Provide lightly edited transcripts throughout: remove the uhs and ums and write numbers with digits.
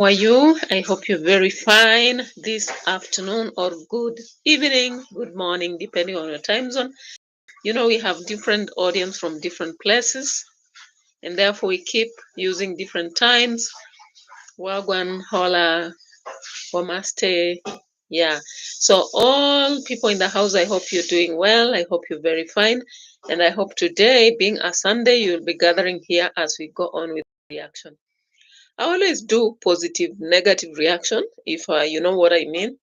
How are you? I hope you're very fine this afternoon or good evening, good morning, depending on your time zone. We have different audience from different places, and therefore we keep using different times. Wagwan, hola, wamaste. Yeah. So all people in the house, I hope you're doing well. I hope you're very fine. And I hope today, being a Sunday, you'll be gathering here as we go on with the reaction. I always do positive, negative reaction, if you know what I mean,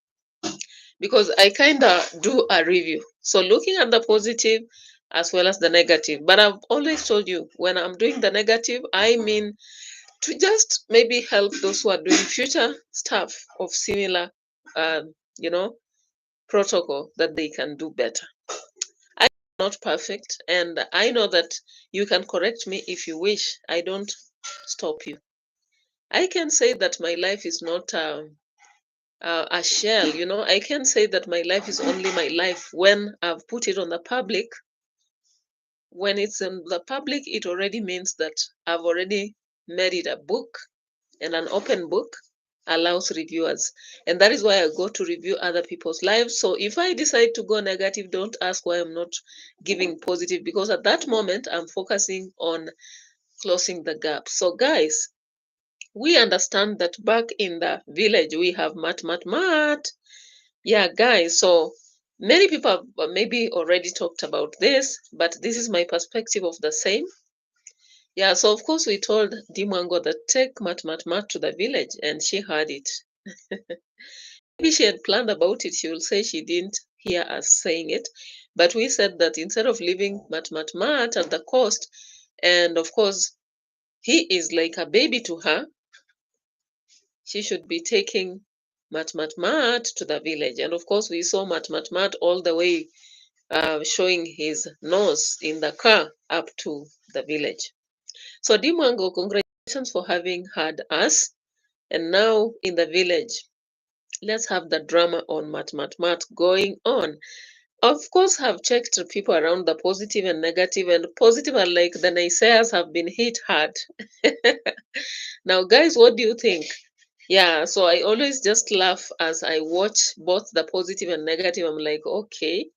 because I kind of do a review. So looking at the positive as well as the negative. But I've always told you when I'm doing the negative, I mean to just maybe help those who are doing future stuff of similar, um, you know, protocol that they can do better. I'm not perfect, and I know that you can correct me if you wish. I don't stop you. I can say that my life is not a shell. I can say that my life is only my life when I've put it on the public. When it's in the public, it already means that I've already made it a book, and an open book allows reviewers. And that is why I go to review other people's lives. So if I decide to go negative, don't ask why I'm not giving positive, because at that moment, I'm focusing on closing the gap. So, guys, we understand that back in the village we have mat. Yeah, guys, so many people have maybe already talked about this, but this is my perspective of the same. Yeah, so of course we told Dimwango that take mat to the village, and she heard it. Maybe she had planned about it, she will say she didn't hear us saying it, but we said that instead of leaving mat at the coast, and of course he is like a baby to her, she should be taking Mat to the village. And of course, we saw Mat all the way showing his nose in the car up to the village. So, Dimango, congratulations for having had us. And now in the village, let's have the drama on Mat going on. Of course, have checked people around the positive and negative, and positive are like the naysayers have been hit hard. Now, guys, what do you think? Yeah, so I always just laugh as I watch both the positive and negative. I'm like, okay,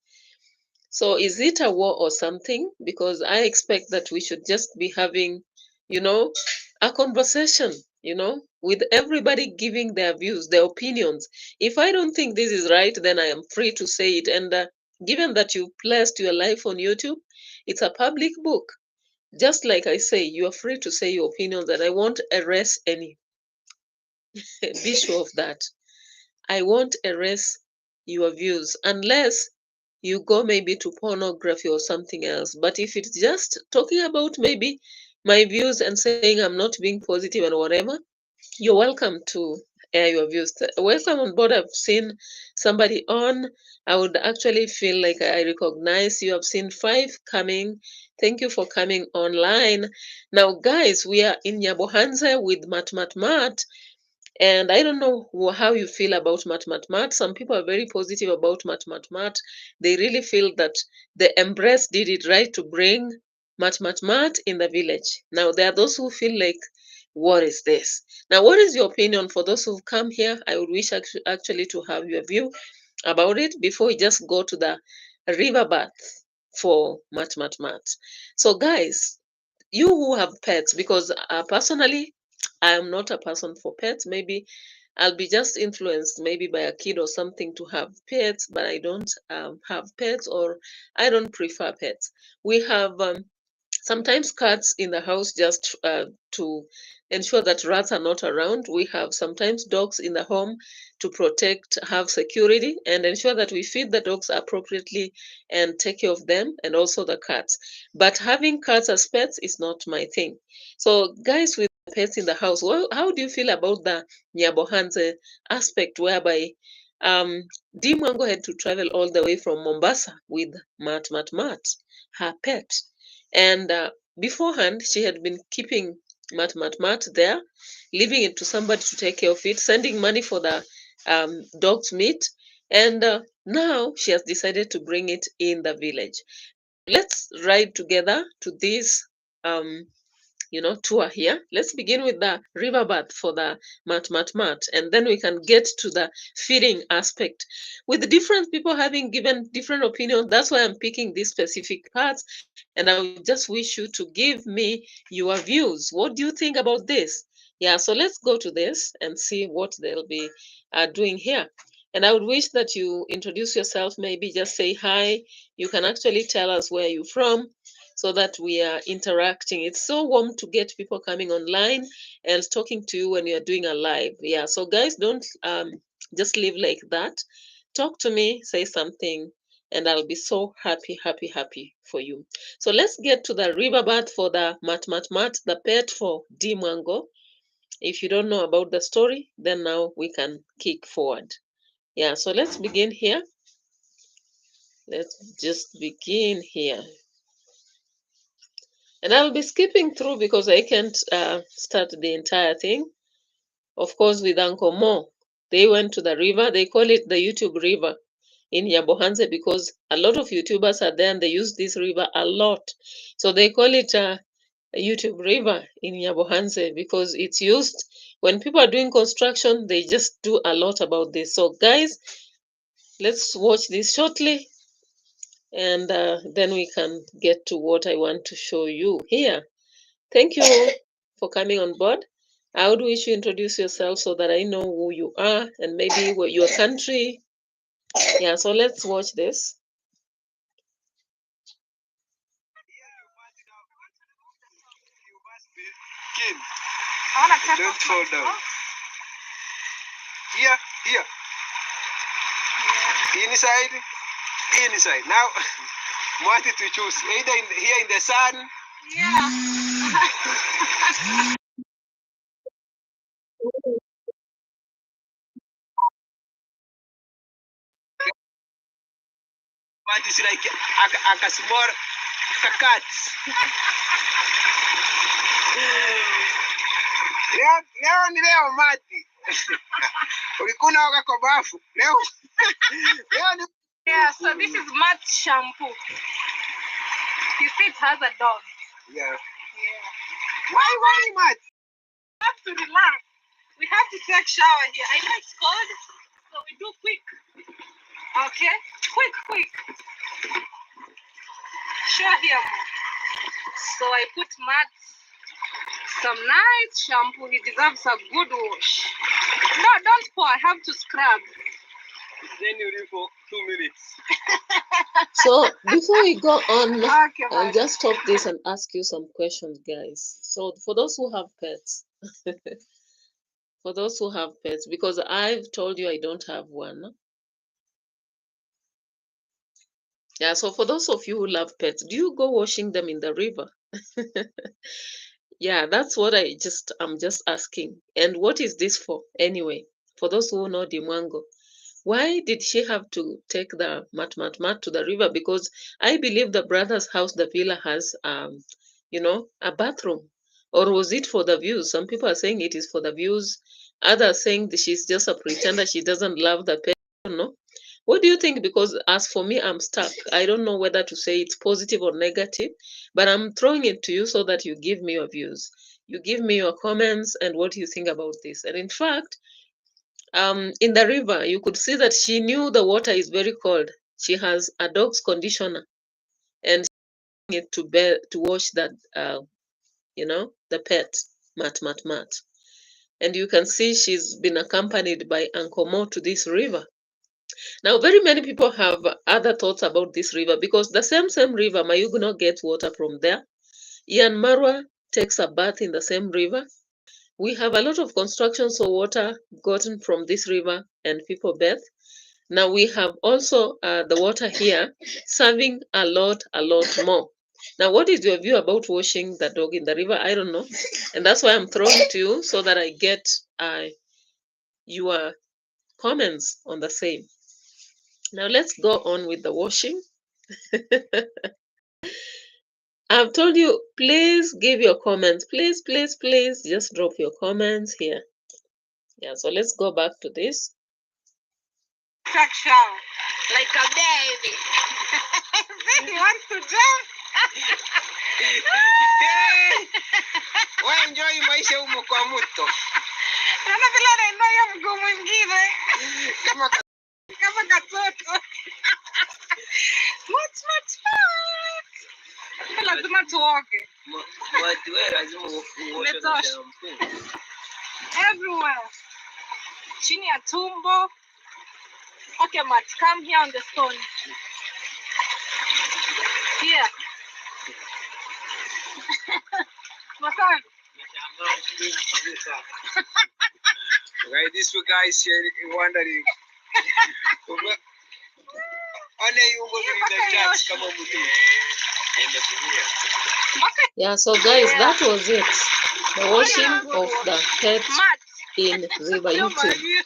so is it a war or something? Because I expect that we should just be having, you know, a conversation, with everybody giving their views, their opinions. If I don't think this is right, then I am free to say it. And given that you placed your life on YouTube, it's a public book. Just like I say, you are free to say your opinions, and I won't erase any. Be sure of that. I won't erase your views unless you go maybe to pornography or something else. But if it's just talking about maybe my views and saying I'm not being positive and whatever, you're welcome to air your views. Welcome on board. I've seen somebody on. I would actually feel like I recognize you. I've seen 5 coming. Thank you for coming online. Now, guys, we are in Nyabohanza with Mat. And I don't know how you feel about Mat. Some people are very positive about Mat. They really feel that the Embrace did it right to bring Mat in the village. Now, there are those who feel like, what is this? Now, what is your opinion for those who've come here? I would wish actually to have your view about it before we just go to the river bath for Mat. So, guys, you who have pets, because personally, I am not a person for pets. Maybe I'll be just influenced maybe by a kid or something to have pets, but I don't have pets, or I don't prefer pets. We have sometimes cats in the house just to ensure that rats are not around. We have sometimes dogs in the home to protect, have security, and ensure that we feed the dogs appropriately and take care of them, and also the cats. But having cats as pets is not my thing. So, guys with pets in the house, well, how do you feel about the Nyabohanze aspect, whereby Dimwango had to travel all the way from Mombasa with Mat, her pet? And beforehand, she had been keeping Mat there, leaving it to somebody to take care of it, sending money for the dog's meat. And now she has decided to bring it in the village. Let's ride together to this um, tour here. Let's begin with the river bath for the mat, and then we can get to the feeding aspect. With different people having given different opinions, that's why I'm picking these specific parts, and I would just wish you to give me your views. What do you think about this? Yeah, so let's go to this and see what they'll be doing here. And I would wish that you introduce yourself, maybe just say hi. You can actually tell us where you're from so that we are interacting. It's so warm to get people coming online and talking to you when you're doing a live. Yeah, so guys, don't just live like that. Talk to me, say something, and I'll be so happy, happy, happy for you. So let's get to the river bath for the mat, the pet for D Mwango. If you don't know about the story, then now we can kick forward. Yeah, so let's begin here. Let's just begin here. And I'll be skipping through because I can't start the entire thing. Of course, with Uncle Mo, they went to the river. They call it the YouTube River in Yabohanze because a lot of YouTubers are there and they use this river a lot. So they call it a YouTube River in Yabohanze because it's used when people are doing construction. They just do a lot about this. So guys, let's watch this shortly, and then we can get to what I want to show you here. Thank you for coming on board. I would wish you introduce yourself so that I know who you are and maybe what your country. Yeah, so let's watch this. Don't fall down. Here. Inside. Now, wanted to choose either here in the sun. Yeah. But it's like a small cat. Leo Mati. Ulikuna waka kwa bafu. Leo ni yeah, so this is mat shampoo. You see it has a dog. Yeah. Why mat? We have to relax. We have to take shower here. I know it's cold, so we do quick. Okay? Quick. Show here. So I put mat, some nice shampoo. He deserves a good wash. No, don't pour. I have to scrub. Then you leave for 2 minutes. So before we go on, okay, I'll just stop this and ask you some questions, guys. So for those who have pets, because I've told you I don't have one. Yeah, so for those of you who love pets, do you go washing them in the river? Yeah, that's what I'm just asking. And what is this for anyway? For those who know Dimwango, why did she have to take the mat to the river? Because I believe the brother's house, the villa, has a bathroom. Or was it for the views? Some people are saying it is for the views. Others saying that she's just a pretender. She doesn't love the pet. I don't know. What do you think? Because as for me, I'm stuck. I don't know whether to say it's positive or negative, but I'm throwing it to you so that you give me your views. You give me your comments and what you think about this. And in fact, in the river, you could see that she knew the water is very cold. She has a dog's conditioner and it to wash that, the pet, mat. And you can see she's been accompanied by Uncle Mo to this river. Now, very many people have other thoughts about this river because the same river, Mayugno gets water from there. Ian Marwa takes a bath in the same river. We have a lot of construction, so water gotten from this river and people bathe. Now we have also the water here serving a lot more. Now, what is your view about washing the dog in the river? I don't know. And that's why I'm throwing to you so that I get your comments on the same. Now let's go on with the washing. I've told you, please give your comments. Please, just drop your comments here. Yeah, so let's go back to this. Shower like a baby. He wants to jump. Enjoy maisha humo kwa mto. Naona vile anainua mguu mwingine. Kama katoto. Smart. Lazima tuoge. Watu wewe lazima uoge na shampoo. Everywhere. Chini ya tumbo. Okay, Matt, come here on the stone. Here. Massage. Okay, this way guys wondering. Yeah, so guys, that was it. The washing of the pet in River YouTube.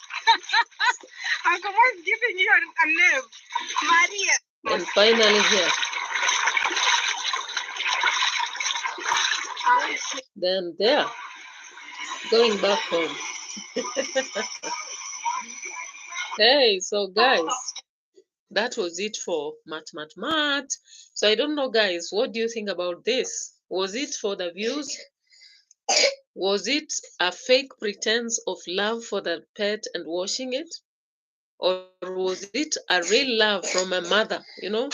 Uncle was giving you a name. Maria. And finally here. Then there. Going back home. Hey, so guys, that was it for Mat. So I don't know, guys, what do you think about this? Was it for the views? Was it a fake pretense of love for the pet and washing it? Or was it a real love from a mother? You know,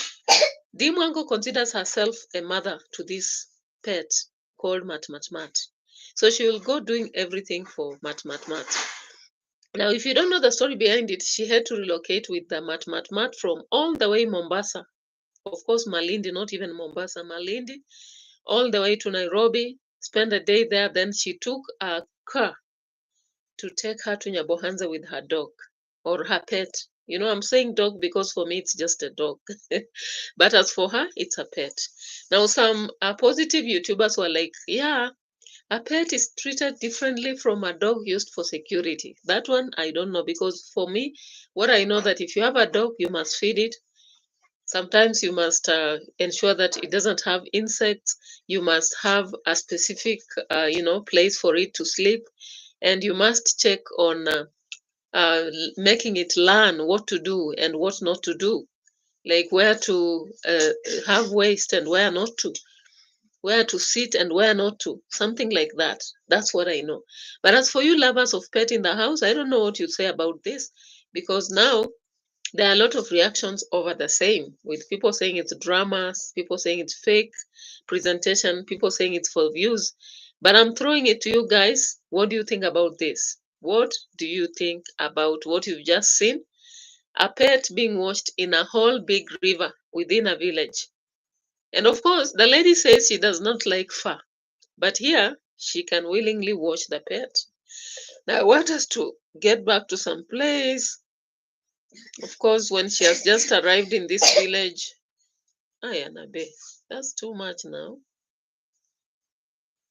Dimwango considers herself a mother to this pet called Mat. So she will go doing everything for Mat. Now, if you don't know the story behind it, she had to relocate with the Mat from all the way Mombasa. Of course, Malindi, not even Mombasa, Malindi, all the way to Nairobi, spend a day there. Then she took a car to take her to Nyabohanza with her dog or her pet. You know, I'm saying dog because for me, it's just a dog. But as for her, it's a pet. Now, some positive YouTubers were like, yeah, a pet is treated differently from a dog used for security. That one, I don't know, because for me, what I know that if you have a dog, you must feed it. Sometimes you must ensure that it doesn't have insects. You must have a specific, place for it to sleep. And you must check on making it learn what to do and what not to do. Like where to have waste and where not to. Where to sit and where not to, something like that. That's what I know. But as for you lovers of pet in the house, I don't know what you say about this, because now there are a lot of reactions over the same, with people saying it's dramas, people saying it's fake presentation, people saying it's for views. But I'm throwing it to you guys. What do you think about this? What do you think about what you've just seen? A pet being washed in a whole big river within a village. And of course, the lady says she does not like fur, but here she can willingly wash the pet. Now, I want us to get back to some place. Of course, when she has just arrived in this village, Ayanabe, that's too much now.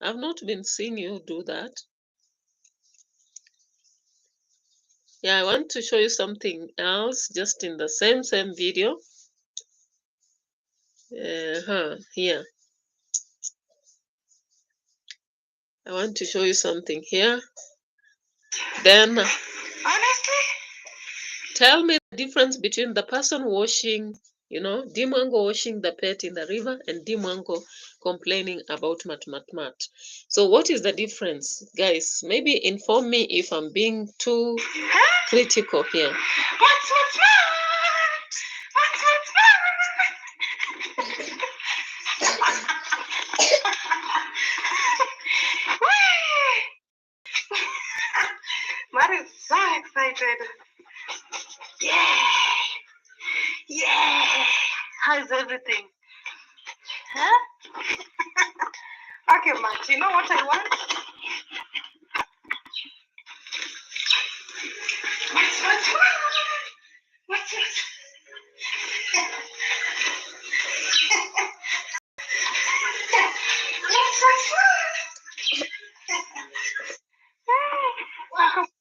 I've not been seeing you do that. Yeah, I want to show you something else just in the same video. Here. I want to show you something here. Then, honestly, tell me the difference between the person washing, Dimango washing the pet in the river and Dimango complaining about Mat. So what is the difference? Guys, maybe inform me if I'm being too critical here. Matt is so excited. Yeah. How's everything? Huh? Okay, Matt, you know what I want? What's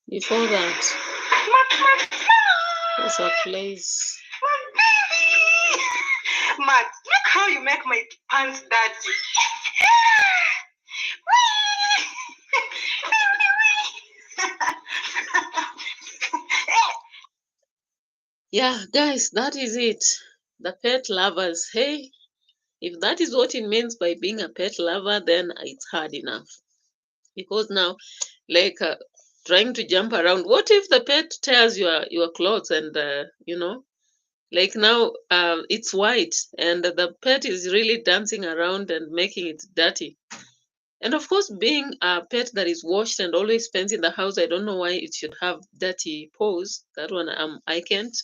Before that, there's a place. Matt, look how you make my pants dirty. Yeah, guys, that is it. The pet lovers, hey, If that is what it means by being a pet lover, then it's hard enough. Because now, like trying to jump around, what if the pet tears your clothes and like now it's white and the pet is really dancing around and making it dirty? And of course, being a pet that is washed and always spends in the house, I don't know why it should have dirty paws. That one, I can't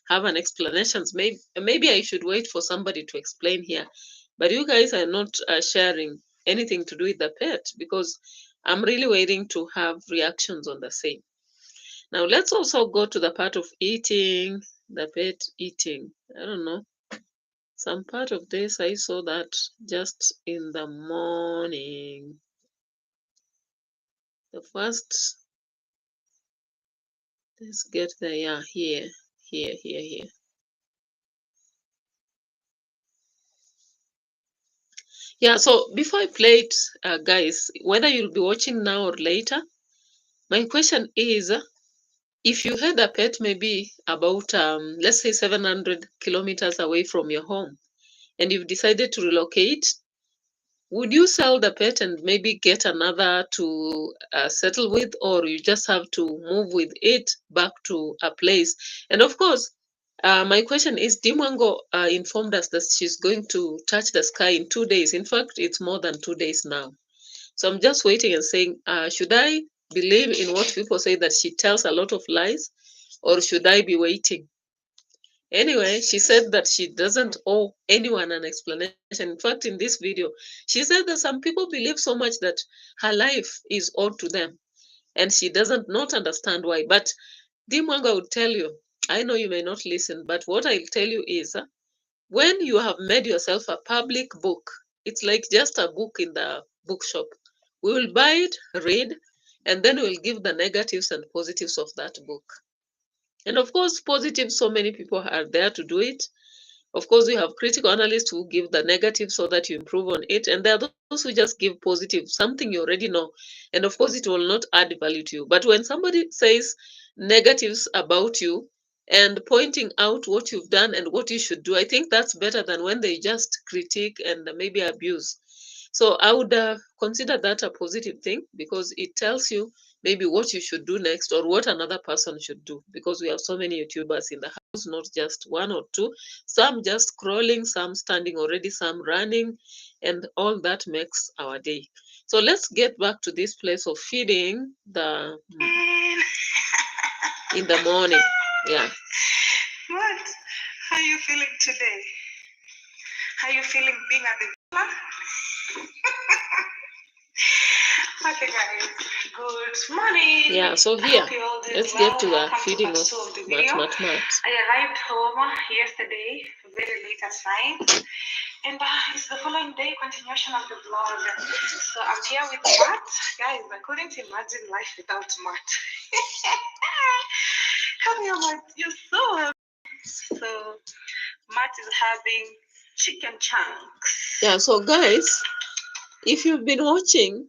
have an explanation. Maybe I should wait for somebody to explain here. But you guys are not sharing anything to do with the pet, because I'm really waiting to have reactions on the same. Now let's also go to the part of eating, the pet eating. I don't know. Some part of this I saw that just in the morning. The first, let's get there. Yeah, here. Yeah, so before I play it, guys, whether you'll be watching now or later, my question is, if you had a pet maybe about, let's say 700 kilometers away from your home, and you've decided to relocate, would you sell the pet and maybe get another to settle with, or you just have to move with it back to a place? And of course, my question is, Dimwango informed us that she's going to touch the sky in 2 days. In fact, it's more than 2 days now. So I'm just waiting and saying, should I believe in what people say that she tells a lot of lies, or should I be waiting? Anyway, she said that she doesn't owe anyone an explanation. In fact, in this video, she said that some people believe so much that her life is owed to them, and she doesn't not understand why. But Dimwanga would tell you, I know you may not listen, but what I'll tell you is, when you have made yourself a public book, it's like just a book in the bookshop. We will buy it, read, and then we'll give the negatives and positives of that book. And of course, positive, so many people are there to do it. Of course, we have critical analysts who give the negative so that you improve on it. And there are those who just give positive, something you already know. And of course, it will not add value to you. But when somebody says negatives about you and pointing out what you've done and what you should do, I think that's better than when they just critique and maybe abuse. So I would consider that a positive thing, because it tells you maybe what you should do next or what another person should do, because we have so many YouTubers in the house, not just one or two, some just crawling, some standing already, some running, and all that makes our day. So let's get back to this place of feeding the in the morning. Yeah. What? How are you feeling today? How are you feeling being at the villa? Okay, guys. Good morning. Yeah, so here, let's get to the feeding of Mat. I arrived home yesterday, very late at night. And it's the following day, continuation of the vlog. So I'm here with Matt. Guys, I couldn't imagine life without Matt. Come here, Matt. You're so happy. So Matt is having chicken chunks. Yeah, so guys, if you've been watching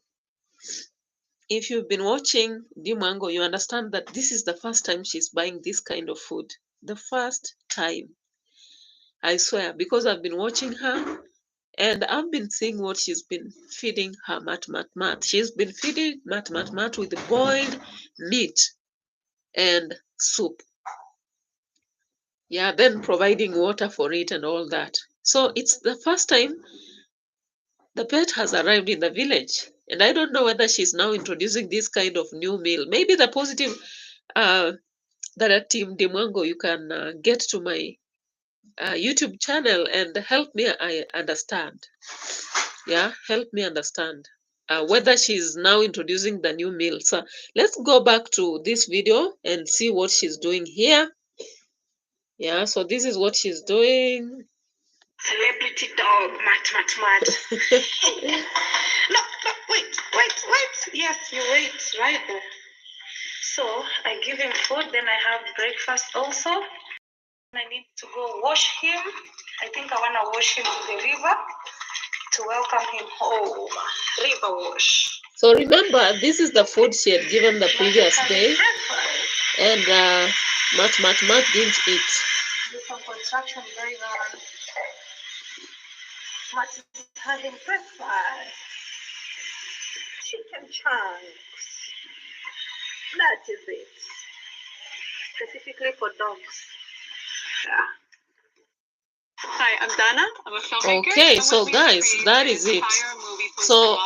Dimango, you understand that this is the first time she's buying this kind of food. The first time. I swear, because I've been watching her and I've been seeing what she's been feeding her Mat. She's been feeding Mat with boiled meat and soup. Yeah, then providing water for it and all that. So it's the first time the pet has arrived in the village. And I don't know whether she's now introducing this kind of new meal. Maybe the positive that Team Dimwango, you can get to my YouTube channel and help me understand. Yeah, help me understand whether she's now introducing the new meal. So let's go back to this video and see what she's doing here. Yeah, so this is what she's doing. Celebrity dog, Mat. No, wait. Yes, you wait right there. So I give him food, then I have breakfast also. I need to go wash him. I think I want to wash him to the river to welcome him home. River wash. So remember, this is the food she had given the previous day. And Mat didn't eat. There's some construction going on. Matt is having breakfast. Chicken chunks. That is it. Specifically for dogs. Yeah. Hi, I'm Dana. I'm a filmmaker. Okay, so guys, that is it. So,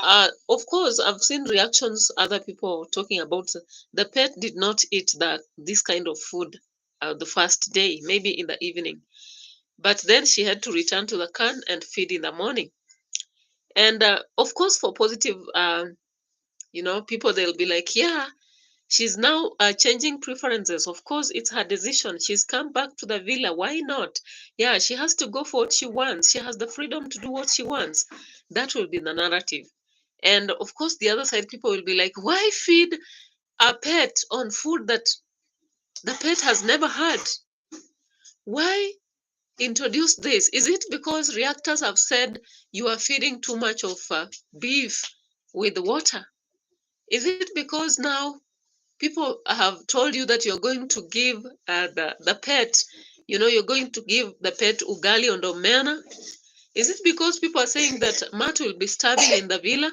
of course, I've seen reactions, other people talking about the pet did not eat this kind of food the first day, maybe in the evening. But then she had to return to the can and feed in the morning. And of course, for positive, people, they'll be like, yeah, she's now changing preferences. Of course, it's her decision. She's come back to the villa. Why not? Yeah, she has to go for what she wants. She has the freedom to do what she wants. That will be the narrative. And of course, the other side, people will be like, why feed a pet on food that the pet has never had? Why introduce this? Is it because reactors have said you are feeding too much of beef with water? Is it because now people have told you that you're going to give the pet, you're going to give the pet ugali on omena? Is it because people are saying that Matt will be starving in the villa?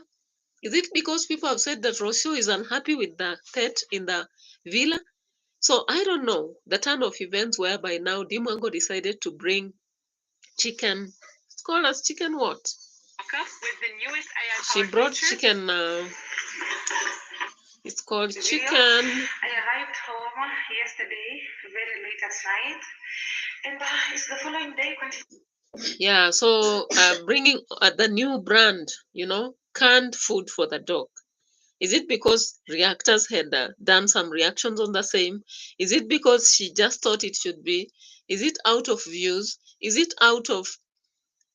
Is it because people have said that Rocio is unhappy with the pet in the villa? So I don't know the turn of events whereby now Dimwango decided to bring chicken. It's called as chicken what? With the newest AI She brought chicken. It's called chicken. I arrived home yesterday, very late at night, and it's the following day. Yeah, so bringing the new brand, canned food for the dog. Is it because reactors had done some reactions on the same? Is it because she just thought it should be? Is it out of views? Is it out of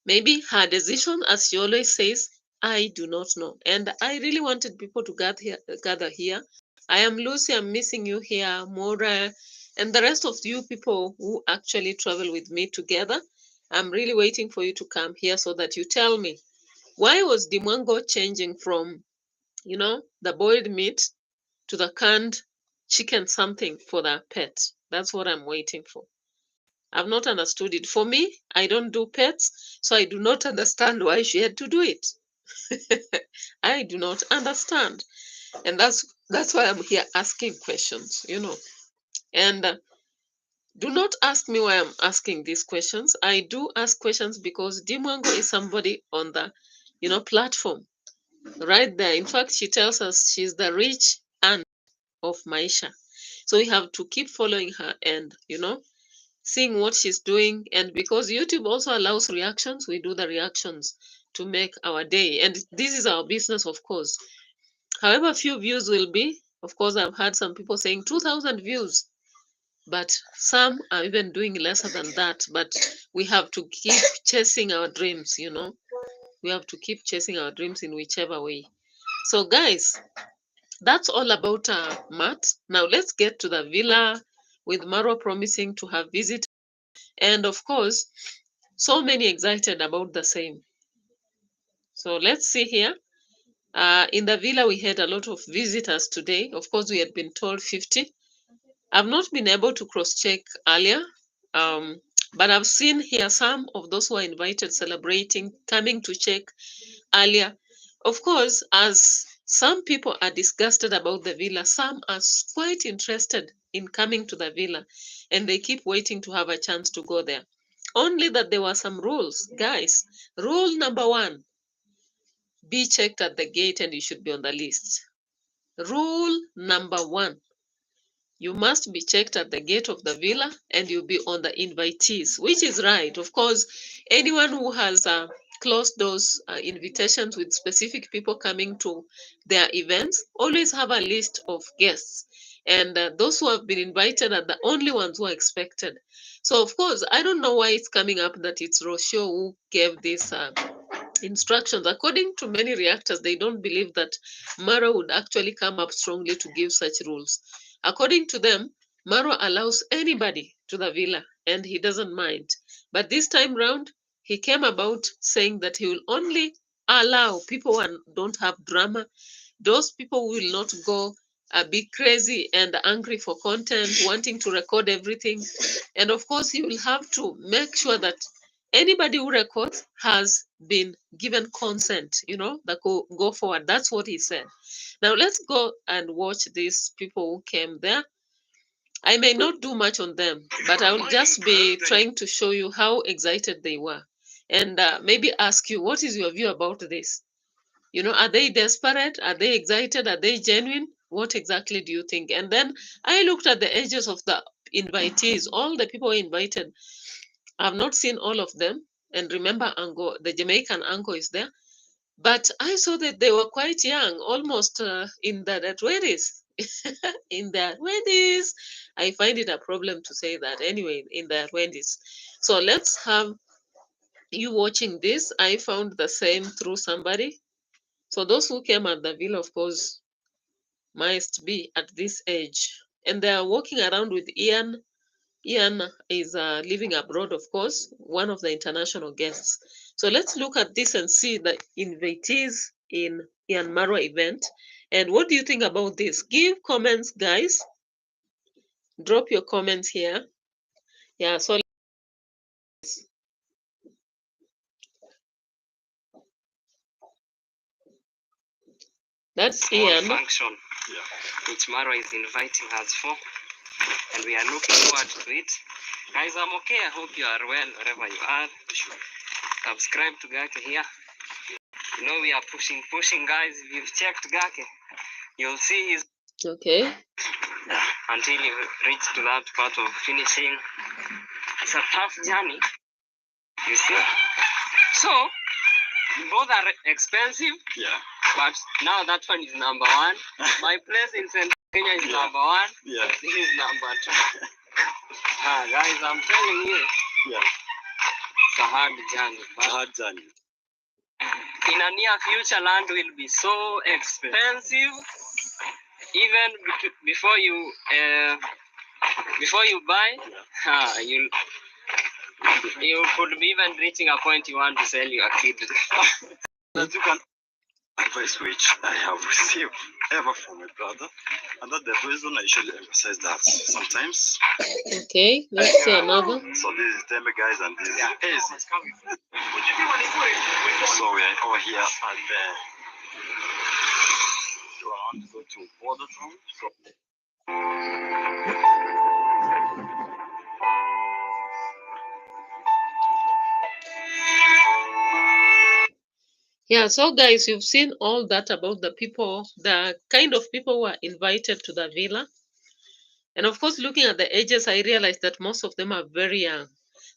maybe her decision, as she always says? I do not know. And I really wanted people to gather here. I am Lucy, I'm missing you here, Mora, and the rest of you people who actually travel with me together. I'm really waiting for you to come here so that you tell me, why was Dimwango changing from, the boiled meat to the canned chicken something for the pet? That's what I'm waiting for. I've not understood it. For me, I don't do pets, so I do not understand why she had to do it. I do not understand. And that's why I'm here asking questions. And do not ask me why I'm asking these questions. I do ask questions because Dimwango is somebody on the, platform right there. In fact, she tells us she's the rich aunt of Maisha. So we have to keep following her and, seeing what she's doing. And because YouTube also allows reactions, we do the reactions to make our day. And this is our business, of course. However few views will be, of course, I've heard some people saying 2,000 views, but some are even doing lesser than that. But we have to keep chasing our dreams. We have to keep chasing our dreams in whichever way. So, guys, that's all about Matt. Now, let's get to the villa with Marwa promising to have visitors. And of course, so many excited about the same. So, let's see here. In the villa, we had a lot of visitors today. Of course, we had been told 50. I've not been able to cross-check earlier, but I've seen here some of those who are invited celebrating, coming to check earlier. Of course, as some people are disgusted about the villa, some are quite interested in coming to the villa, and they keep waiting to have a chance to go there. Only that there were some rules, guys. Rule number 1, be checked at the gate and you should be on the list. Rule number 1, you must be checked at the gate of the villa and you'll be on the invitees, which is right. Of course, anyone who has closed those invitations with specific people coming to their events always have a list of guests. And those who have been invited are the only ones who are expected. So, of course, I don't know why it's coming up that it's Rocio who gave this instructions. According to many reactors, they don't believe that Mara would actually come up strongly to give such rules. According to them, Mara allows anybody to the villa and he doesn't mind. But this time round, he came about saying that he will only allow people who don't have drama. Those people will not go be crazy and angry for content, wanting to record everything. And of course, he will have to make sure that anybody who records has been given consent, that go forward. That's what he said. Now let's go and watch these people who came there. I may not do much on them, but I will just be trying to show you how excited they were, and maybe ask you, what is your view about this? Are they desperate? Are they excited? Are they genuine? What exactly do you think? And then I looked at the ages of the invitees, all the people invited. I've not seen all of them. And remember, Ango, the Jamaican Ango is there. But I saw that they were quite young, almost in their 20s. In their 20s. I find it a problem to say that. Anyway, in their 20s. So let's have you watching this. I found the same through somebody. So those who came at the villa, of course, must be at this age. And they are walking around with Ian. Ian is living abroad, of course, one of the international guests. So let's look at this and see the invitees in Ian MARWA event. And what do you think about this? Give comments, guys. Drop your comments here. Yeah, so that's Ian. Function, which MARWA is inviting us for, and we are looking forward to it. Guys, I'm okay. I hope you are well wherever you are. Subscribe to Gake here. We are pushing, guys. If you've checked Gake, you'll see his okay until you reach to that part of finishing. It's a tough journey, you see. So both are expensive, but now that one is number one. My place in St. Kenya is number one. This is number two. Guys, I'm telling you, it's a hard journey. In a near future, land will be so expensive. Even before you buy, you could be even reaching a point you want to sell your kid. That you can advice which I have received ever from my brother, and that's the reason I usually emphasize that sometimes. Okay, let's see another. So this is Tembe, guys, and this is Easy. So we are over here at the want to go to border town. Yeah, so guys, you've seen all that about the people, the kind of people who are invited to the villa. And of course, looking at the ages, I realized that most of them are very young.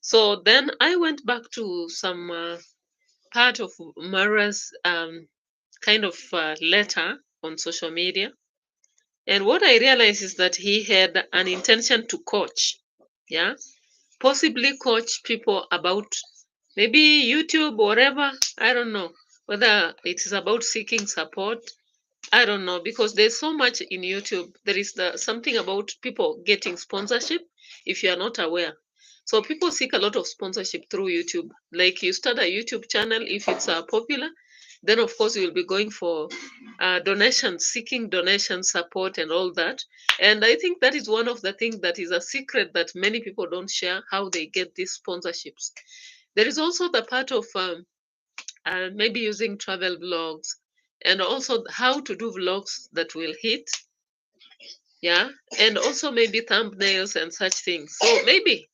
So then I went back to some part of Mara's kind of letter on social media. And what I realized is that he had an intention to coach, yeah, possibly coach people about maybe YouTube, whatever. I don't know whether it is about seeking support. I don't know, because there's so much in YouTube. There is something about people getting sponsorship if you are not aware. So people seek a lot of sponsorship through YouTube. Like you start a YouTube channel, if it's popular, then of course you'll be going for donations, seeking donation support and all that. And I think that is one of the things that is a secret that many people don't share, how they get these sponsorships. There is also the part of maybe using travel vlogs, and also how to do vlogs that will hit, yeah, and also maybe thumbnails and such things. So maybe,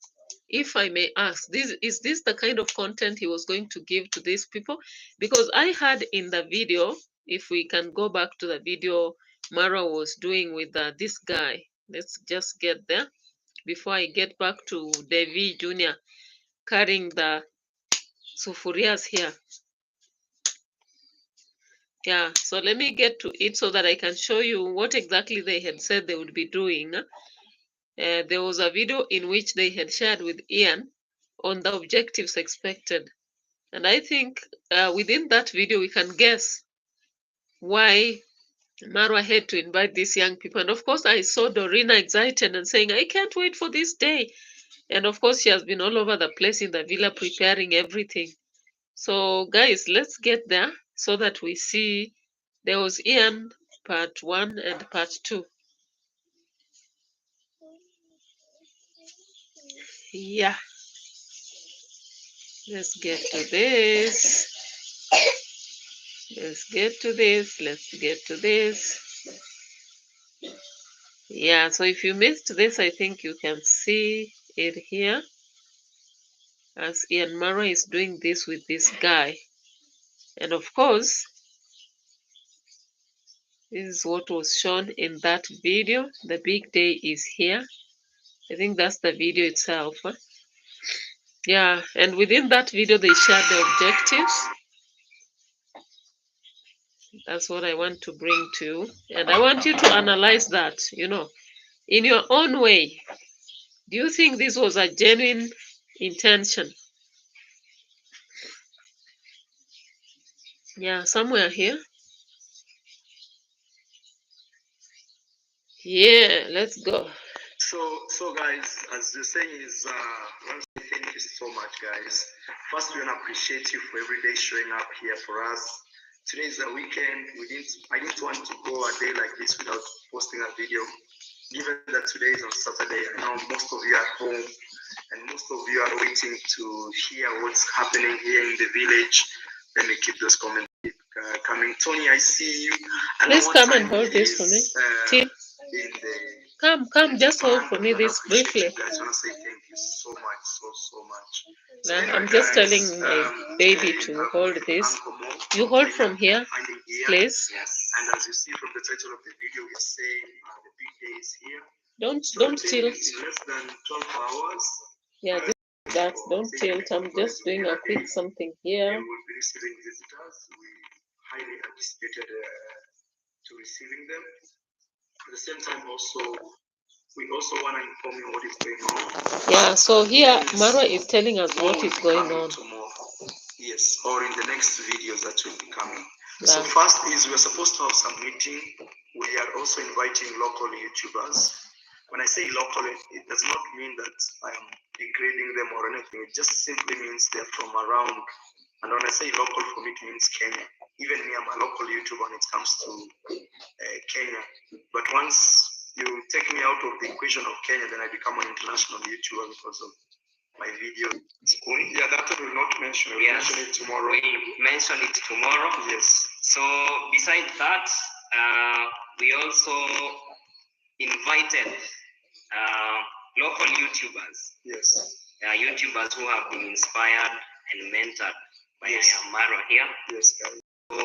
if I may ask, is this the kind of content he was going to give to these people? Because I had in the video, if we can go back to the video Mara was doing with this guy, let's just get there before I get back to Devi Jr. carrying the sufurias here. Yeah, so let me get to it so that I can show you what exactly they had said they would be doing. There was a video in which they had shared with Ian on the objectives expected. And I think within that video, we can guess why Marwa had to invite these young people. And of course, I saw Dorina excited and saying, I can't wait for this day. And of course, she has been all over the place in the villa preparing everything. So, guys, let's get there so that we see. There was Ian part 1 and part 2. Yeah. Let's get to this. Let's get to this. Let's get to this. Yeah, so if you missed this, I think you can see it here as MARWA is doing this with this guy. And of course, this is what was shown in that video. The big day is here. I think that's the video itself. Huh? Yeah, and within that video, they shared the objectives. That's what I want to bring to you. And I want you to analyze that, in your own way. Do you think this was a genuine intention? Yeah, somewhere here. Yeah, let's go. So guys, as you're saying is, once again, thank you so much, guys. First, we want to appreciate you for every day showing up here for us. Today is the weekend. I didn't want to go a day like this without posting a video. Given that today is on Saturday, I know most of you are at home and most of you are waiting to hear what's happening here in the village. Let me keep those comments coming. Tony, I see you. Please come and hold this for me. Tim, come, just hold for me this briefly. I just want to say thank you so much, so much. So I'm just telling my baby to hold this. You hold from here, please. Yes. And as you see from the title of the video, we're saying the big day is here. Don't tilt. In less than 12 hours. Yeah, don't tilt. I'm just doing a quick something here. We will be receiving visitors. We highly anticipated to receiving them. At the same time, we also want to inform you what is going on. Yeah, so here MARWA is telling us what is going on. Tomorrow. Yes, or in the next videos that will be coming. Yeah. So first is we're supposed to have some meeting. We are also inviting local YouTubers. When I say local, it does not mean that I am degrading them or anything. It just simply means they're from around. And when I say local, for me, it means Kenya. Even me, I'm a local YouTuber when it comes to Kenya. But once you take me out of the equation of Kenya, then I become an international YouTuber because of my video. Yeah, that we will not mention. We'll mention it tomorrow. We mention it tomorrow. Yes. So besides that, we also invited local YouTubers. Yes. YouTubers who have been inspired and mentored by MARWA here. Yes, guys. So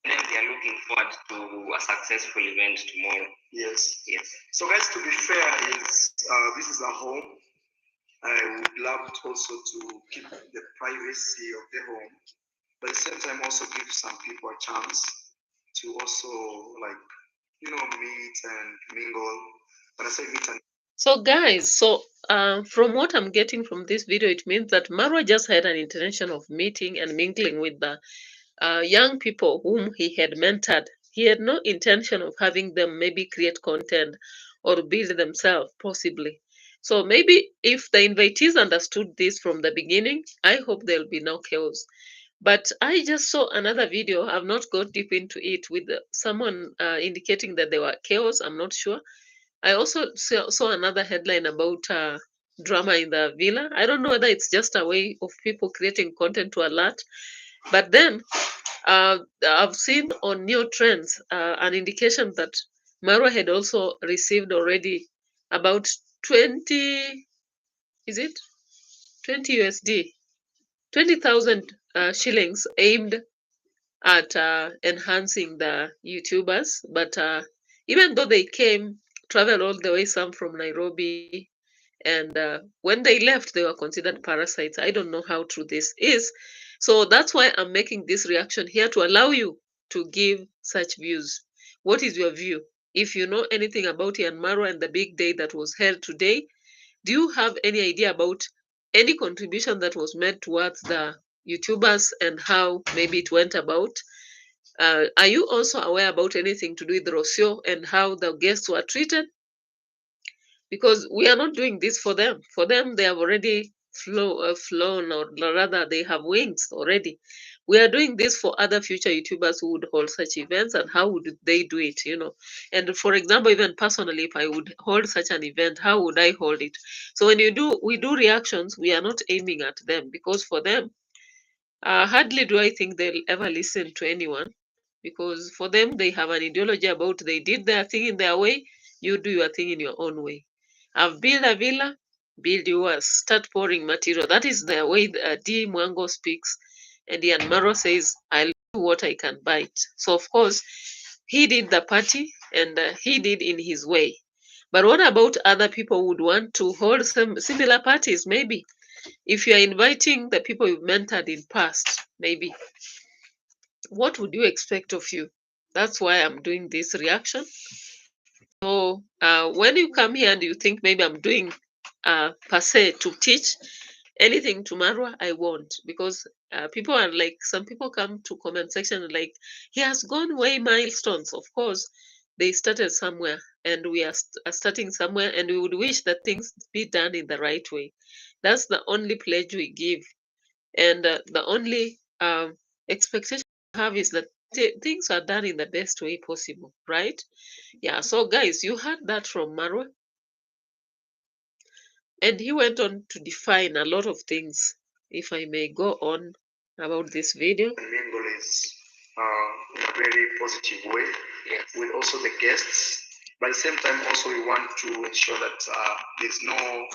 they are looking forward to a successful event tomorrow. Yes. Yes. So guys, to be fair, this is a home. I would love also to keep the privacy of the home, but at the same time also give some people a chance to also meet and mingle. When I say meet and so guys, from what I'm getting from this video, it means that MARWA just had an intention of meeting and mingling with the young people whom he had mentored. He had no intention of having them maybe create content or build themselves, possibly. So maybe if the invitees understood this from the beginning, I hope there'll be no chaos. But I just saw another video. I've not got deep into it with someone indicating that there were chaos. I'm not sure. I also saw another headline about drama in the villa. I don't know whether it's just a way of people creating content to alert. But then I've seen on New Trends an indication that MARWA had also received already about 20, is it 20 USD, 20,000 shillings aimed at enhancing the YouTubers. But even though they traveled all the way, some from Nairobi, and when they left, they were considered parasites. I don't know how true this is. So that's why I'm making this reaction here to allow you to give such views. What is your view? If you know anything about MARWA and the big day that was held today, do you have any idea about any contribution that was made towards the YouTubers and how maybe it went about? Are you also aware about anything to do with Rocio and how the guests were treated? Because we are not doing this for them. For them, they have already flown, or rather, they have wings already. We are doing this for other future YouTubers who would hold such events, and how would they do it, And for example, even personally, if I would hold such an event, how would I hold it? So when we do reactions, we are not aiming at them, because for them, hardly do I think they'll ever listen to anyone, because for them they have an ideology about they did their thing in their way, you do your thing in your own way. I've built a villa, build yours, start pouring material. That is the way D. Mwango speaks. And Ian Maro says, I'll do what I can bite. So, of course, he did the party and he did in his way. But what about other people who would want to hold some similar parties? Maybe if you are inviting the people you've mentored in past, maybe what would you expect of you? That's why I'm doing this reaction. So when you come here and you think maybe I'm doing per se to teach anything to Marwa, I won't, because people are like, some people come to comment section like, he has gone way milestones. Of course, they started somewhere and we are starting somewhere, and we would wish that things be done in the right way. That's the only pledge we give. And the only expectation we have is that things are done in the best way possible, right? Yeah, so guys, you heard that from Marwa, and he went on to define a lot of things. If I may go on about this video. Mingle is in a very positive way, yes, with also the guests. But at the same time, also we want to ensure that there's no,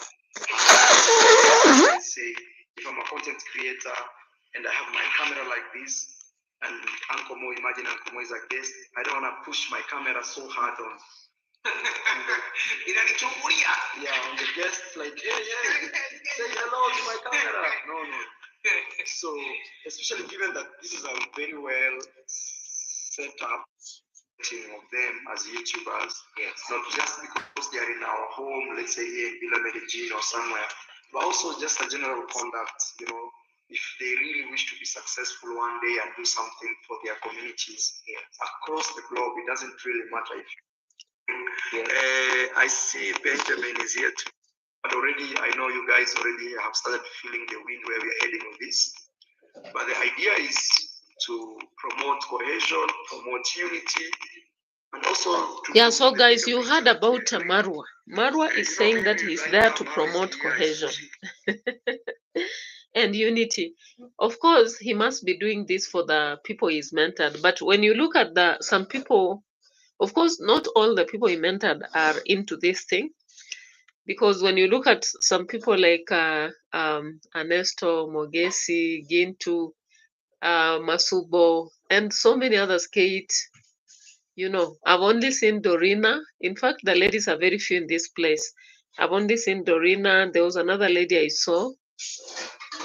let's say, if I'm a content creator and I have my camera like this, and Uncle Mo, imagine Uncle Mo is a guest, I don't want to push my camera so hard on. Yeah, on the guest, like, yeah, say hello to my camera. No. So, especially given that this is a very well set up team of them as YouTubers, yes, not just because they are in our home, let's say here in Villa Medellin or somewhere, but also just a general conduct, if they really wish to be successful one day and do something for their communities, yes, across the globe. It doesn't really matter if I see Benjamin is here too. But already, I know you guys already have started feeling the wind where we're heading with this. But the idea is to promote cohesion, promote unity, and also yeah, so guys, you heard about Marwa. Marwa is saying that he's there to promote cohesion and unity. Of course, he must be doing this for the people he's mentored. But when you look at some people, of course, not all the people he mentored are into this thing. Because when you look at some people like Ernesto, Mogesi, Gintu, Masubo, and so many others, Kate, I've only seen Dorina. In fact, the ladies are very few in this place. I've only seen Dorina. There was another lady I saw.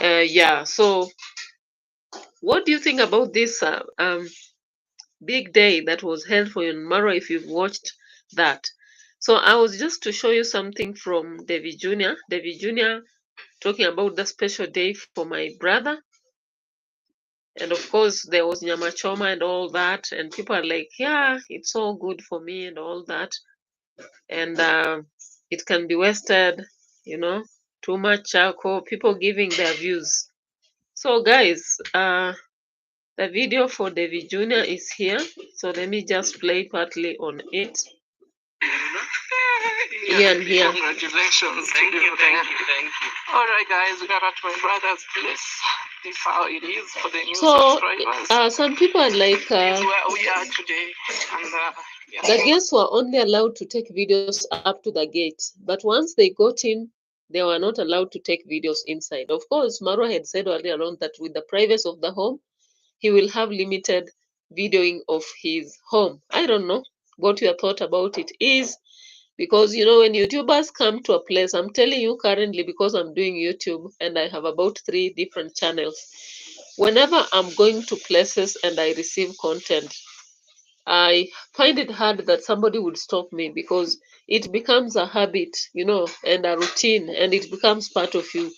Yeah, so what do you think about this big day that was held for Mara, if you've watched that? So I was just to show you something from David Jr. David Jr. talking about the special day for my brother. And of course, there was Nyama Choma and all that. And people are like, yeah, it's all good for me and all that. And it can be wasted, too much charcoal, people giving their views. So guys, the video for David Jr. is here. So let me just play partly on it. Ian here. Congratulations. Thank you. All right, guys, we are at my brother's place. This is how it is for the new subscribers. Some people are like, this is where we are today. And yeah. The guests were only allowed to take videos up to the gate. But once they got in, they were not allowed to take videos inside. Of course, Marwa had said earlier on that with the privacy of the home, he will have limited videoing of his home. I don't know what your thought about it is, because when YouTubers come to a place, I'm telling you currently, because I'm doing YouTube and I have about 3 different channels. Whenever I'm going to places and I receive content, I find it hard that somebody would stop me, because it becomes a habit, and a routine, and it becomes part of you.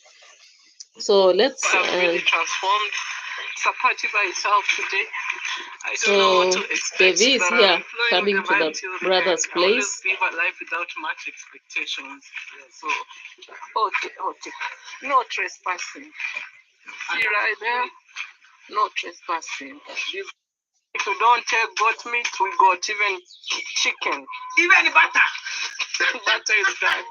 So let's really transformed. It's a party by itself today. I don't know what to expect. Devi is here coming to the brother's place. Live a life without much expectations. So okay. No trespassing. See right there? No trespassing. If you don't take goat meat, we got even chicken. Even butter. Butter is that.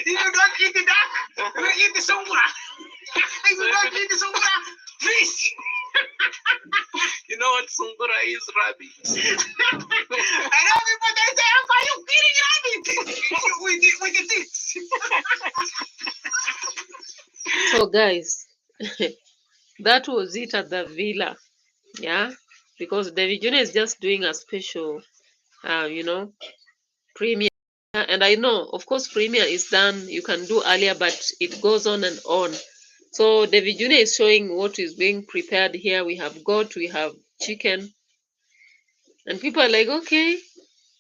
If you don't eat the duck, you eat the sungura. If you don't eat the sungura, fish. guys, rabbits. I know people they say, "How are you killing rabbits with the teeth?" So guys, that was it at the villa. Yeah, because David Jr. is just doing a special, premiere. And I know, of course, premiere is done. You can do earlier, but it goes on and on. So David Jr. is showing what is being prepared here. We have goat, we have chicken, and people are like, okay,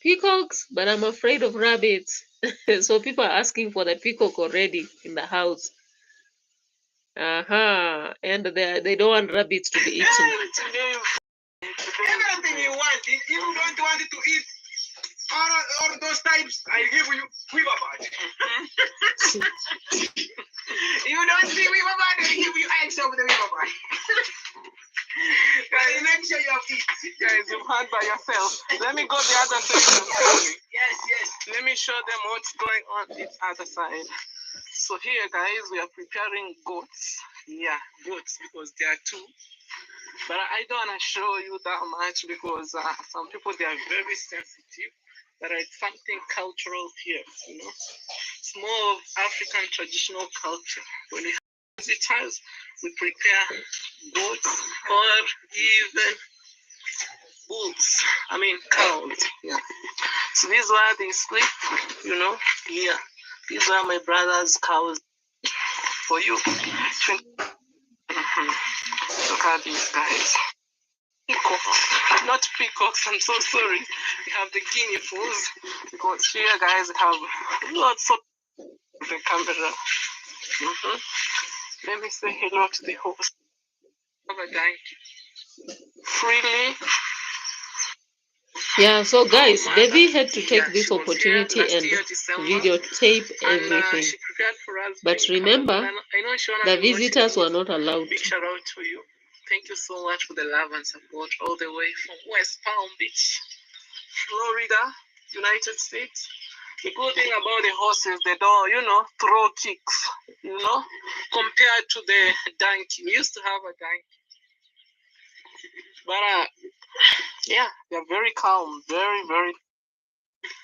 peacocks, but I'm afraid of rabbits. So people are asking for the peacock already in the house. And they don't want rabbits to be eaten. Everything you want. If you don't want it to eat all those types, I give you weaver bird. You don't see weaver bird, I give you eggs of the weaver bird. Guys, make sure you have it. Guys, you've had by yourself. Let me go the other side. Yes. Let me show them what's going on the other side. So here, guys, we are preparing goats. Yeah, goats, because there are two. But I don't want to show you that much because some people, they are very sensitive. But it's something cultural here, It's more of African traditional culture. When we have visitors, we prepare goats or even bulls. I mean cows. Yeah. So these are where they sleep, here. These are my brother's cows for you. Look at these guys. Peacocks, not peacocks, I'm so sorry. We have the guinea fowls because here, guys, we have lots of the camera. Let me say hello to the host. Have a donkey. Freely. Yeah, so guys, Debbie had to take this opportunity and videotape everything. But remember, the visitors were not allowed Big shout out to you. Thank you so much for the love and support all the way from West Palm Beach, Florida, United States. The good thing about the horses, they don't, throw kicks, compared to the donkey. We used to have a donkey. But, yeah, they're very calm, very, very.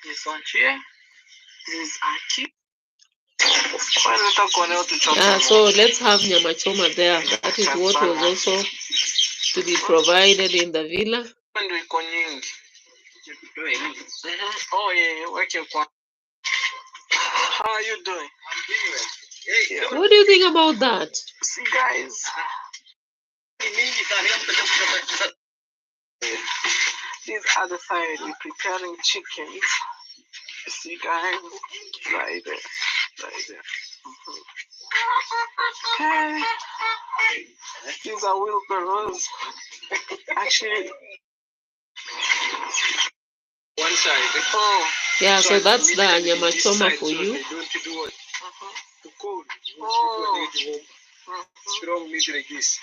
This one here, this is Aki. So let's have nyama choma there. That is what was also to be provided in the villa. Oh yeah, working. How are you doing? I'm doing well. Hey, what do you think about that? See, guys. This other side, we're preparing chickens. See, guys, right there. Okay. These are wheelbarrows. Actually, one side. Oh. Yeah, so that's the nyama choma for you. Don't do what? To cold. Oh. Strong meat like this.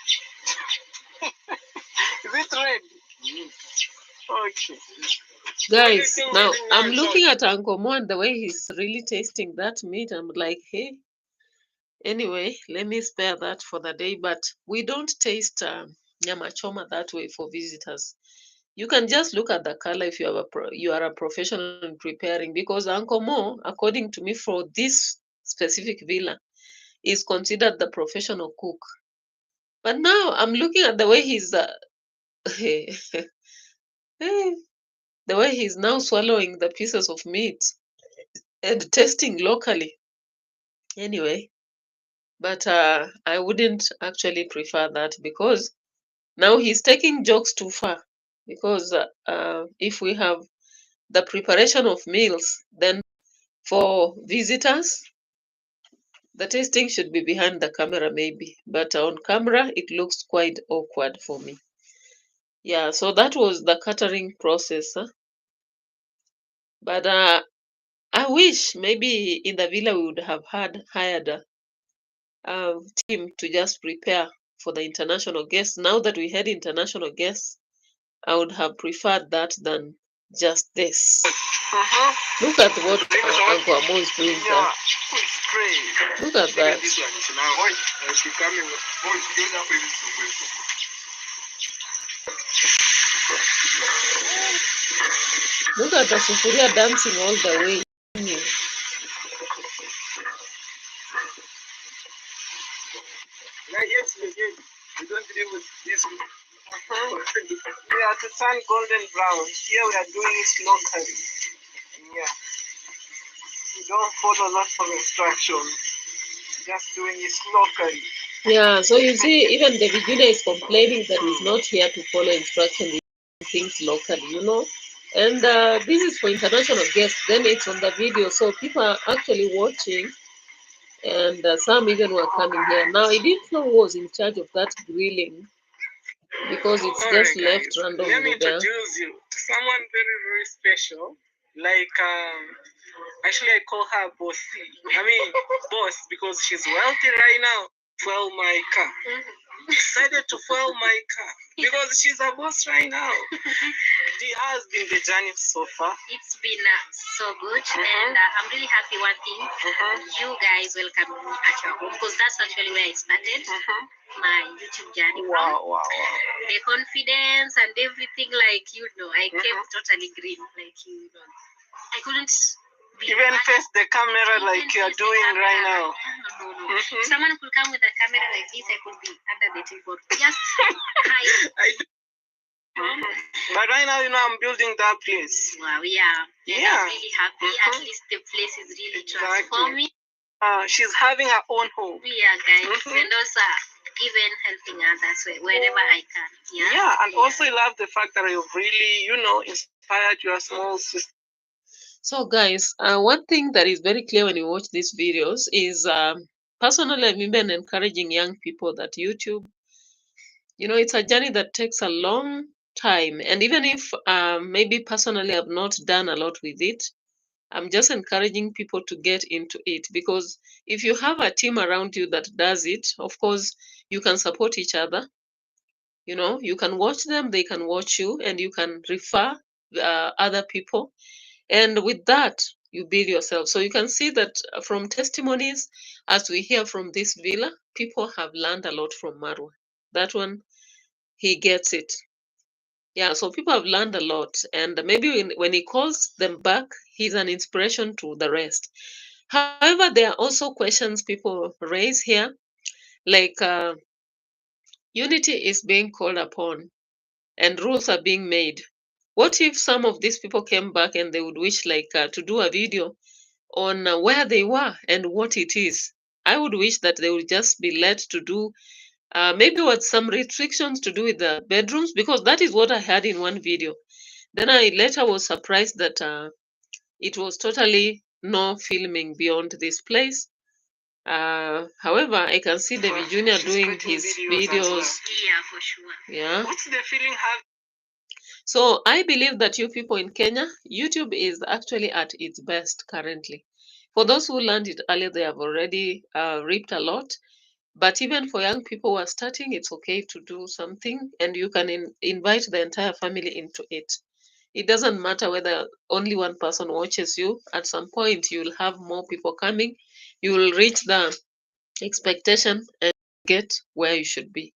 Is it red? Okay. Guys, now I'm looking at Uncle Mo and the way he's really tasting that meat. I'm like, hey. Anyway, let me spare that for the day. But we don't taste nyama choma that way for visitors. You can just look at the color if you are a professional in preparing, because Uncle Mo, according to me, for this specific villa, is considered the professional cook. But now I'm looking at the way he's the way he's now swallowing the pieces of meat and tasting locally. Anyway, but I wouldn't actually prefer that, because now he's taking jokes too far. Because if we have the preparation of meals, then for visitors, the tasting should be behind the camera maybe, but on camera it looks quite awkward for me. Yeah, so that was the catering process. But I wish maybe in the villa we would have hired a team to just prepare for the international guests. Now that we had international guests, I would have preferred that than just this. Look at what Uncle Amo is doing there. Look at that. Look at the sufuria dancing all the way. Yes, we don't deal with this. We have to turn golden brown. Here we are doing it locally. Yeah. We don't follow lots of instructions. Just doing it locally. Yeah, so you see, even the beginner is complaining that he's not here to follow instructions, things locally, you know. And this is for international guests. Then it's on the video, so people are actually watching, and some even were coming here. Now, I didn't know who was in charge of that grilling because it's just left randomly Let me there. introduce you to someone very, very special. Like, actually, I call her Bossy. I mean, boss, because she's wealthy right now. Fuel my car. Decided to fuel my car because she's a boss right now. How has been the journey so far? It's been so good, and I'm really happy. One thing, you guys welcome me at your home because that's actually where I started my YouTube journey. Wow, wow, wow. The confidence and everything, like I came totally green, like I couldn't even face the camera like you're doing right now. No. Someone could come with a camera like this, I could be under the table. Just hide. But right now, I'm building that place. Wow, yeah. I'm really happy. At least the place is really transforming. She's having her own home. Yeah, guys. And also even helping others wherever I can. Yeah, and also I love the fact that you've really, inspired your small sister. So, guys, one thing that is very clear when you watch these videos is personally, I've been encouraging young people that YouTube, it's a journey that takes a long time. And even if maybe personally I've not done a lot with it, I'm just encouraging people to get into it because if you have a team around you that does it, of course, you can support each other. You can watch them, they can watch you, and you can refer other people. And with that, you build yourself. So you can see that from testimonies, as we hear from this villa, people have learned a lot from Marwa. That one, he gets it. Yeah, so people have learned a lot. And maybe when he calls them back, he's an inspiration to the rest. However, there are also questions people raise here, like unity is being called upon and rules are being made. What if some of these people came back and they would wish to do a video on where they were and what it is? I would wish that they would just be led to do maybe with some restrictions to do with the bedrooms, because that is what I had in one video. Then I later was surprised that it was totally no filming beyond this place. However, I can see David Jr. doing his videos. Yeah, for sure. Yeah. What's the feeling have? So I believe that you people in Kenya, YouTube is actually at its best currently. For those who learned it earlier, they have already reaped a lot. But even for young people who are starting, it's okay to do something, and you can invite the entire family into it. It doesn't matter whether only one person watches you. At some point, you'll have more people coming. You will reach the expectation and get where you should be.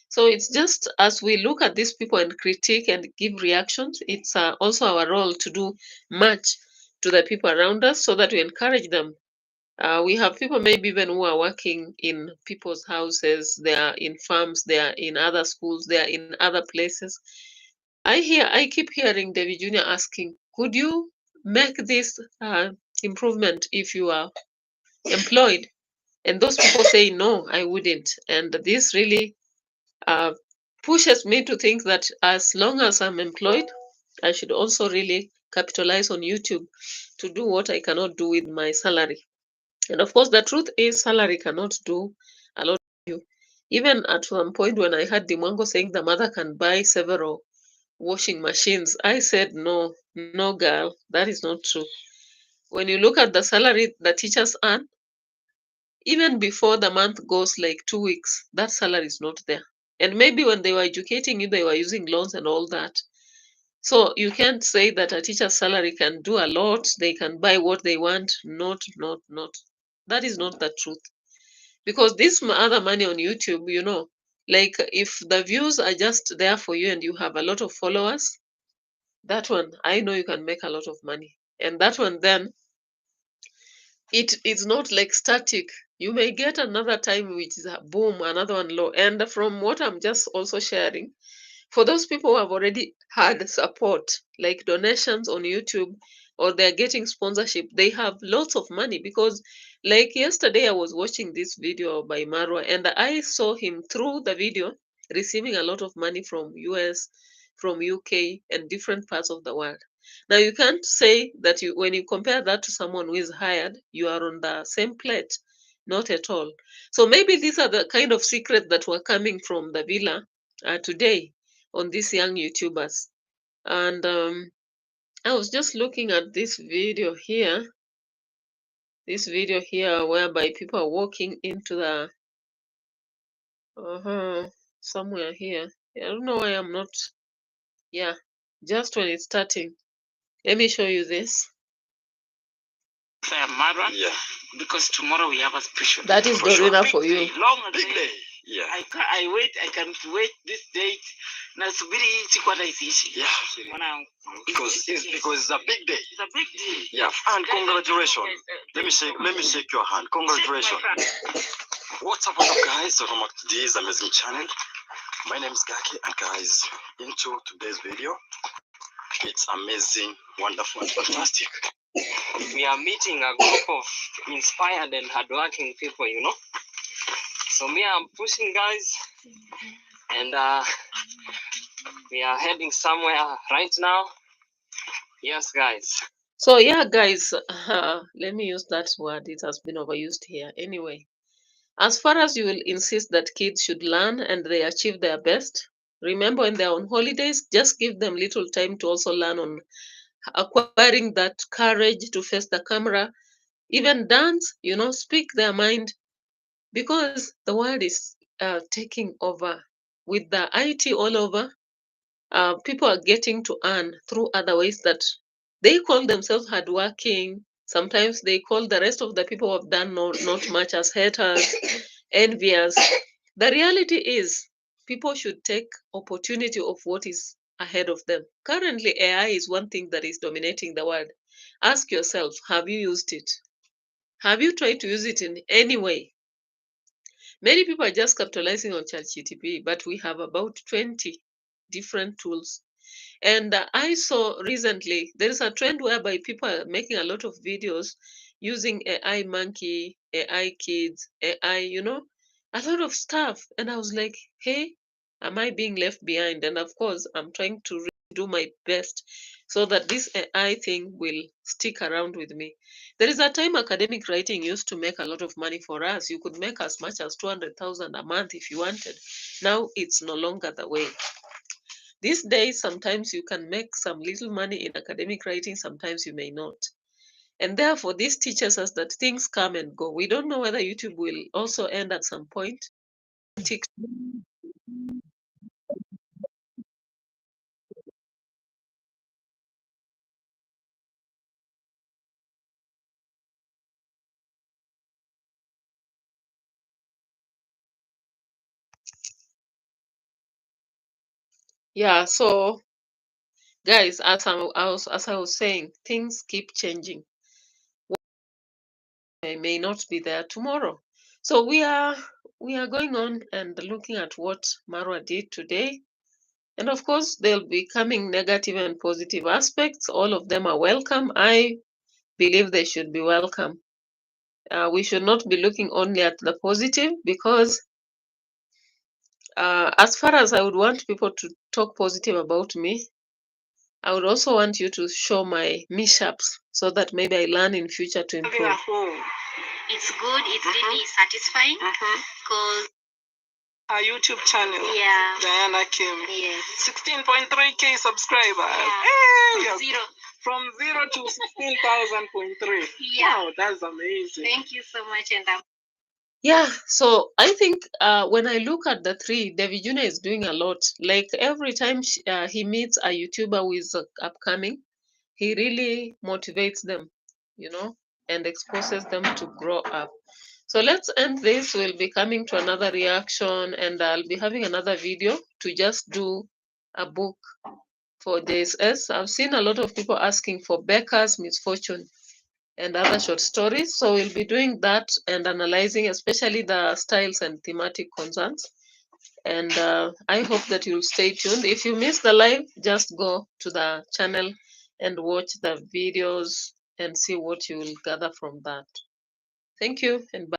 So it's just as we look at these people and critique and give reactions, it's also our role to do much to the people around us so that we encourage them. We have people maybe even who are working in people's houses, they are in farms, they are in other schools, they are in other places. I keep hearing David Jr. asking, could you make this improvement if you are employed? And those people say, no, I wouldn't. And this really uh, pushes me to think that as long as I'm employed, I should also really capitalize on YouTube to do what I cannot do with my salary. And of course, the truth is, salary cannot do a lot for you. Even at one point, when I heard Dimongo saying the mother can buy several washing machines, I said, no, no, girl, that is not true. When you look at the salary the teachers earn, even before the month goes like 2 weeks, that salary is not there. And maybe when they were educating you, they were using loans and all that. So you can't say that a teacher's salary can do a lot, they can buy what they want. Not. That is not the truth. Because this other money on YouTube, Like if the views are just there for you and you have a lot of followers, that one I know you can make a lot of money. And that one then it is not like static. You may get another time which is a boom, another one low. And from what I'm just also sharing, for those people who have already had support, like donations on YouTube, or they're getting sponsorship, they have lots of money because, like yesterday, I was watching this video by Marwa, and I saw him through the video receiving a lot of money from US, from UK, and different parts of the world. Now, you can't say that when you compare that to someone who is hired, you are on the same plate. Not at all. So maybe these are the kind of secrets that were coming from the villa today on these young YouTubers. And I was just looking at this video here, whereby people are walking into the somewhere here. I don't know why I'm not. Yeah, just when it's starting. Let me show you this. MARWA, yeah, because tomorrow we have a special. That is Dorina for you. Long big day. Yeah. I can't wait this date. Nasubiri sikwata isiishi. Yeah. Because it's a big day. It's a big day. Yeah. And congratulations. Let me shake your hand. Congratulations. What's up, guys? Welcome back to this amazing channel. My name is Gaki, and guys, into today's video, it's amazing, wonderful, and fantastic. We are meeting a group of inspired and hardworking people, you know. So me, I'm pushing, guys, and we are heading somewhere right now. Yes, guys. So yeah, guys, let me use that word. It has been overused here. Anyway, as far as you will insist that kids should learn and they achieve their best, remember when they're on holidays, just give them little time to also learn on acquiring that courage to face the camera, even dance, speak their mind, because the world is taking over with the IT all over. People are getting to earn through other ways that they call themselves hardworking. Sometimes they call the rest of the people who have done not much as haters, envious. The reality is, people should take opportunity of what is ahead of them. Currently, AI is one thing that is dominating the world. Ask yourself, have you used it? Have you tried to use it in any way? Many people are just capitalizing on ChatGTP, but we have about 20 different tools. And I saw recently there is a trend whereby people are making a lot of videos using AI monkey, AI kids, AI, a lot of stuff. And I was like, hey, am I being left behind? And of course, I'm trying to really do my best so that this AI thing will stick around with me. There is a time academic writing used to make a lot of money for us. You could make as much as 200,000 a month if you wanted. Now it's no longer the way. These days, sometimes you can make some little money in academic writing, sometimes you may not. And therefore, this teaches us that things come and go. We don't know whether YouTube will also end at some point. Yeah, so guys, as I was saying, things keep changing. I may not be there tomorrow. So we are going on and looking at what Marwa did today. And of course, there'll be coming negative and positive aspects. All of them are welcome. I believe they should be welcome. We should not be looking only at the positive, because as far as I would want people to talk positive about me, I would also want you to show my mishaps so that maybe I learn in future to improve. It's good. It's really satisfying because our YouTube channel. Yeah. Diana Kim. Yes. 16.3K subscribers. Yeah. Hey, from zero to 16,000.3. Yeah. Wow, that's amazing. Thank you so much, and Yeah, so I think when I look at the three, David Jr. is doing a lot. Like every time he meets a YouTuber who is upcoming, he really motivates them, and exposes them to grow up. So let's end this. We'll be coming to another reaction, and I'll be having another video to just do a book for JSS. I've seen a lot of people asking for Becca's Misfortune and other short stories. So we'll be doing that and analyzing especially the styles and thematic concerns. And I hope that you'll stay tuned. If you missed the live, just go to the channel and watch the videos and see what you will gather from that. Thank you and bye.